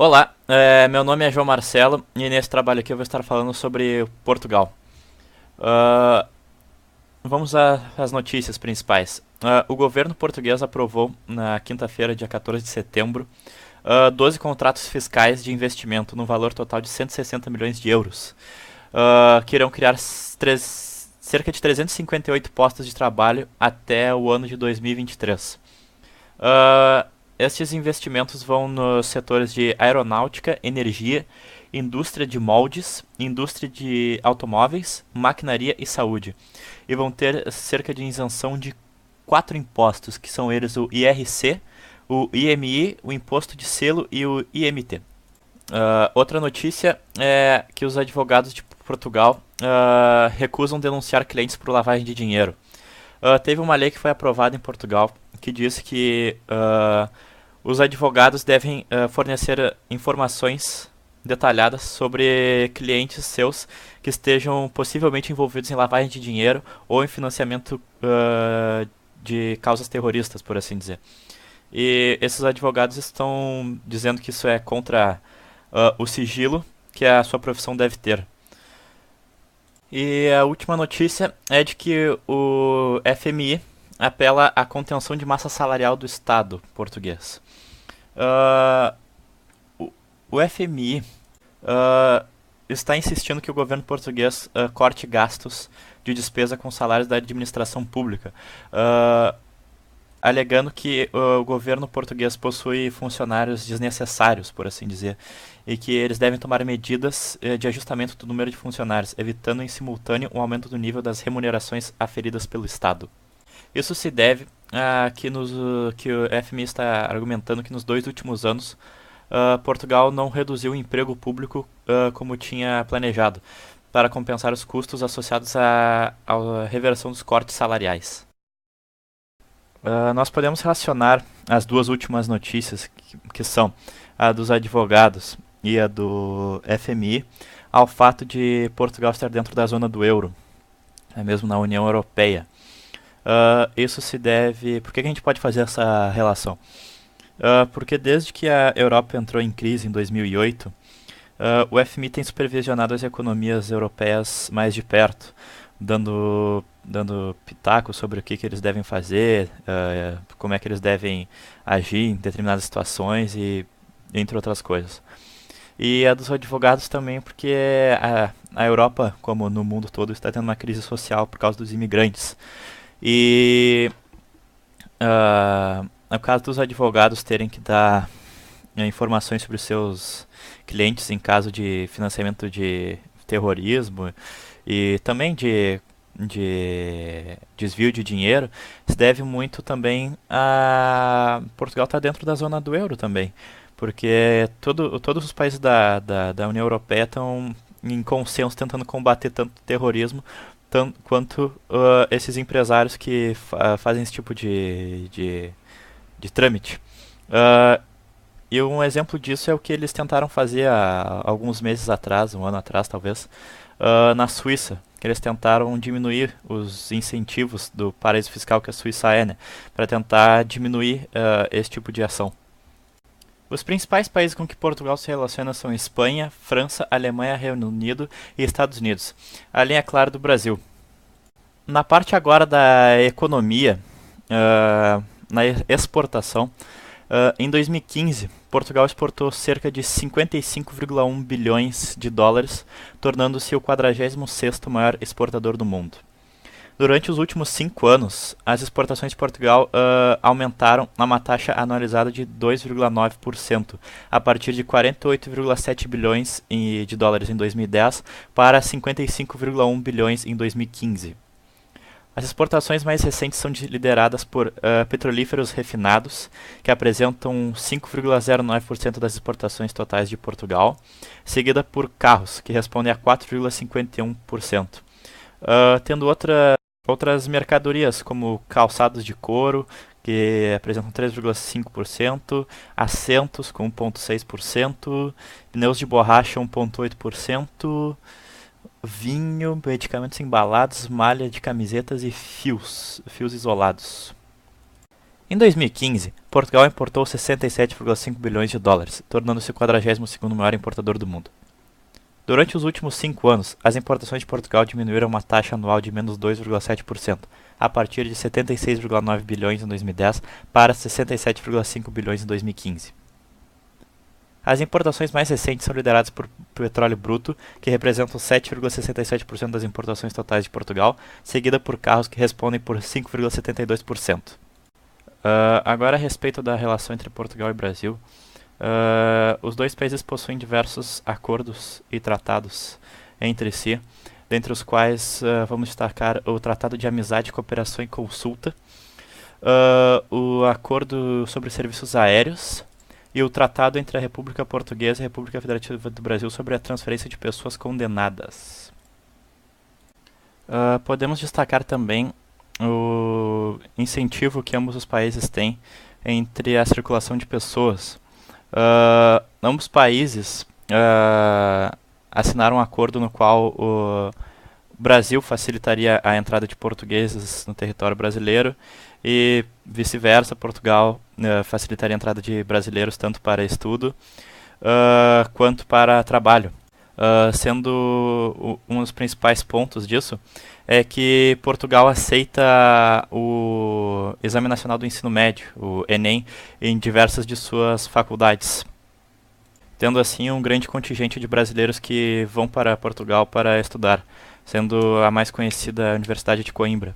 Olá, meu nome é João Marcelo e nesse trabalho aqui eu vou estar falando sobre Portugal. Ah, Vamos às notícias principais. O governo português aprovou na quinta-feira, dia 14 de setembro, 12 contratos fiscais de investimento no valor total de 160 milhões de euros, que irão criar cerca de 358 postos de trabalho até o ano de 2023. Uh, Estes investimentos vão nos setores de aeronáutica, energia, indústria de moldes, indústria de automóveis, maquinaria e saúde. E vão ter cerca de isenção de quatro impostos, que são eles o IRC, o IMI, o Imposto de Selo e o IMT. Outra notícia é que os advogados de Portugal recusam denunciar clientes por lavagem de dinheiro. Teve uma lei que foi aprovada em Portugal que diz que os advogados devem fornecer informações detalhadas sobre clientes seus que estejam possivelmente envolvidos em lavagem de dinheiro ou em financiamento de causas terroristas, por assim dizer. E esses advogados estão dizendo que isso é contra o sigilo que a sua profissão deve ter. E a última notícia é de que o FMI apela à contenção de massa salarial do Estado português. Uh, o FMI está insistindo que o governo português corte gastos de despesa com salários da administração pública, alegando que o governo português possui funcionários desnecessários, por assim dizer, e que eles devem tomar medidas de ajustamento do número de funcionários, evitando em simultâneo um aumento do nível das remunerações aferidas pelo Estado. Isso se deve a que o FMI está argumentando que nos 2 últimos anos Portugal não reduziu o emprego público como tinha planejado, para compensar os custos associados à reversão dos cortes salariais. Nós podemos relacionar as duas últimas notícias, que são a dos advogados e a do FMI, ao fato de Portugal estar dentro da zona do euro, mesmo na União Europeia. Isso se deve... Por que a gente pode fazer essa relação? Porque desde que a Europa entrou em crise em 2008, o FMI tem supervisionado as economias europeias mais de perto, dando pitaco sobre o que eles devem fazer, como é que eles devem agir em determinadas situações e entre outras coisas. E a dos advogados também, porque a Europa, como no mundo todo, está tendo uma crise social por causa dos imigrantes. E no caso dos advogados terem que dar informações sobre os seus clientes em caso de financiamento de terrorismo e também de desvio de dinheiro, se deve muito também a Portugal estar dentro da zona do euro também, porque todos os países da União Europeia estão em consenso tentando combater tanto o terrorismo quanto esses empresários que fazem esse tipo de trâmite. E um exemplo disso é o que eles tentaram fazer há alguns meses atrás, um ano atrás talvez, na Suíça, que eles tentaram diminuir os incentivos do paraíso fiscal que a Suíça é, né, para tentar diminuir esse tipo de ação. Os principais países com que Portugal se relaciona são Espanha, França, Alemanha, Reino Unido e Estados Unidos, além, é claro, do Brasil. Na parte agora da economia, na exportação, em 2015, Portugal exportou cerca de 55,1 bilhões de dólares, tornando-se o 46º maior exportador do mundo. Durante os últimos 5 anos, as exportações de Portugal aumentaram a uma taxa anualizada de 2,9%, a partir de 48,7 bilhões de dólares em 2010 para 55,1 bilhões em 2015. As exportações mais recentes são lideradas por petrolíferos refinados, que apresentam 5,09% das exportações totais de Portugal, seguida por carros, que respondem a 4,51%. Tendo outras mercadorias, como calçados de couro, que apresentam 3,5%, assentos com 1,6%, pneus de borracha 1,8%, vinho, medicamentos embalados, malha de camisetas e fios isolados. Em 2015, Portugal importou 67,5 bilhões de dólares, tornando-se o 42º maior importador do mundo. Durante os últimos 5 anos, as importações de Portugal diminuíram uma taxa anual de menos 2,7%, a partir de 76,9 bilhões em 2010 para 67,5 bilhões em 2015. As importações mais recentes são lideradas por petróleo bruto, que representam 7,67% das importações totais de Portugal, seguida por carros que respondem por 5,72%. Agora a respeito da relação entre Portugal e Brasil, os dois países possuem diversos acordos e tratados entre si, dentre os quais vamos destacar o Tratado de Amizade, Cooperação e Consulta, o Acordo sobre Serviços Aéreos e o Tratado entre a República Portuguesa e a República Federativa do Brasil sobre a transferência de pessoas condenadas. Podemos destacar também o incentivo que ambos os países têm entre a circulação de pessoas. Ambos países assinaram um acordo no qual o Brasil facilitaria a entrada de portugueses no território brasileiro e vice-versa, Portugal facilitaria a entrada de brasileiros tanto para estudo quanto para trabalho. Sendo um dos principais pontos disso é que Portugal aceita o Exame Nacional do Ensino Médio, o Enem, em diversas de suas faculdades, tendo assim um grande contingente de brasileiros que vão para Portugal para estudar, sendo a mais conhecida a Universidade de Coimbra.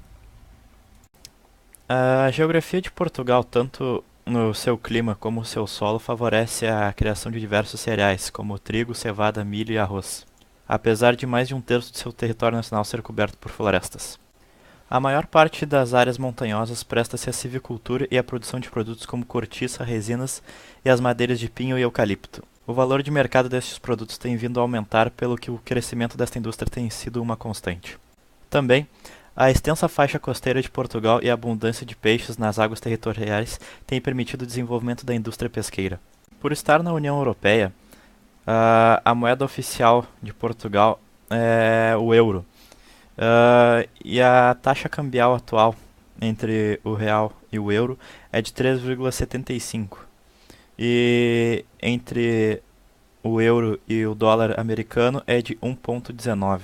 A geografia de Portugal, tanto no seu clima como o seu solo, favorece a criação de diversos cereais, como trigo, cevada, milho e arroz, apesar de mais de um terço de seu território nacional ser coberto por florestas. A maior parte das áreas montanhosas presta-se à silvicultura e à produção de produtos como cortiça, resinas e as madeiras de pinho e eucalipto. O valor de mercado destes produtos tem vindo a aumentar, pelo que o crescimento desta indústria tem sido uma constante. Também, a extensa faixa costeira de Portugal e a abundância de peixes nas águas territoriais têm permitido o desenvolvimento da indústria pesqueira. Por estar na União Europeia, a moeda oficial de Portugal é o euro. E a taxa cambial atual entre o real e o euro é de 3,75. E entre o euro e o dólar americano é de 1,19.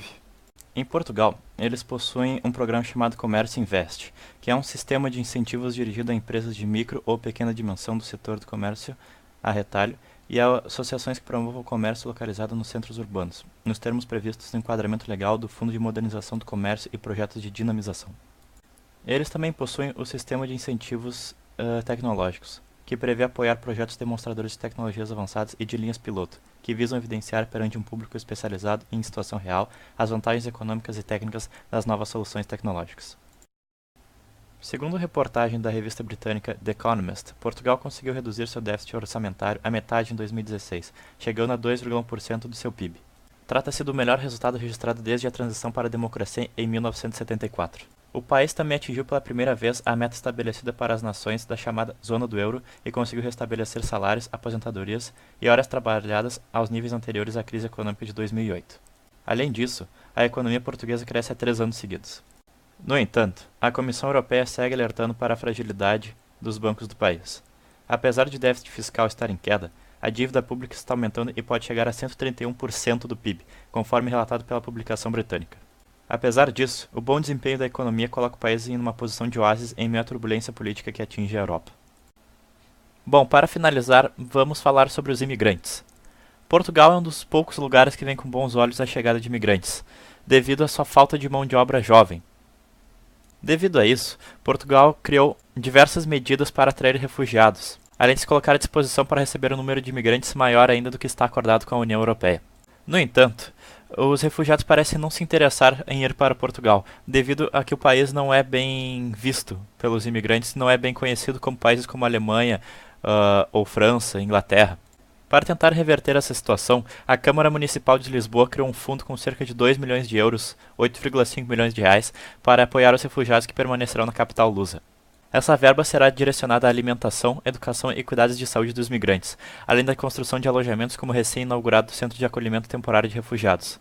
Em Portugal, eles possuem um programa chamado Comércio Invest, que é um sistema de incentivos dirigido a empresas de micro ou pequena dimensão do setor do comércio a retalho e a associações que promovam o comércio localizado nos centros urbanos, nos termos previstos no enquadramento legal do Fundo de Modernização do Comércio e projetos de dinamização. Eles também possuem o sistema de incentivos tecnológicos, que prevê apoiar projetos demonstradores de tecnologias avançadas e de linhas piloto, que visam evidenciar perante um público especializado em situação real as vantagens econômicas e técnicas das novas soluções tecnológicas. Segundo reportagem da revista britânica The Economist, Portugal conseguiu reduzir seu déficit orçamentário à metade em 2016, chegando a 2,1% do seu PIB. Trata-se do melhor resultado registrado desde a transição para a democracia em 1974. O país também atingiu pela primeira vez a meta estabelecida para as nações da chamada Zona do Euro e conseguiu restabelecer salários, aposentadorias e horas trabalhadas aos níveis anteriores à crise econômica de 2008. Além disso, a economia portuguesa cresce há 3 anos seguidos. No entanto, a Comissão Europeia segue alertando para a fragilidade dos bancos do país. Apesar de déficit fiscal estar em queda, a dívida pública está aumentando e pode chegar a 131% do PIB, conforme relatado pela publicação britânica. Apesar disso, o bom desempenho da economia coloca o país em uma posição de oásis em meio à turbulência política que atinge a Europa. Bom, para finalizar, vamos falar sobre os imigrantes. Portugal é um dos poucos lugares que vem com bons olhos a chegada de imigrantes, devido à sua falta de mão de obra jovem. Devido a isso, Portugal criou diversas medidas para atrair refugiados, além de se colocar à disposição para receber um número de imigrantes maior ainda do que está acordado com a União Europeia. No entanto, os refugiados parecem não se interessar em ir para Portugal, devido a que o país não é bem visto pelos imigrantes, não é bem conhecido como países como a Alemanha, ou França, Inglaterra. Para tentar reverter essa situação, a Câmara Municipal de Lisboa criou um fundo com cerca de 2 milhões de euros, 8,5 milhões de reais, para apoiar os refugiados que permanecerão na capital lusa. Essa verba será direcionada à alimentação, educação e cuidados de saúde dos migrantes, além da construção de alojamentos como o recém-inaugurado Centro de Acolhimento Temporário de Refugiados.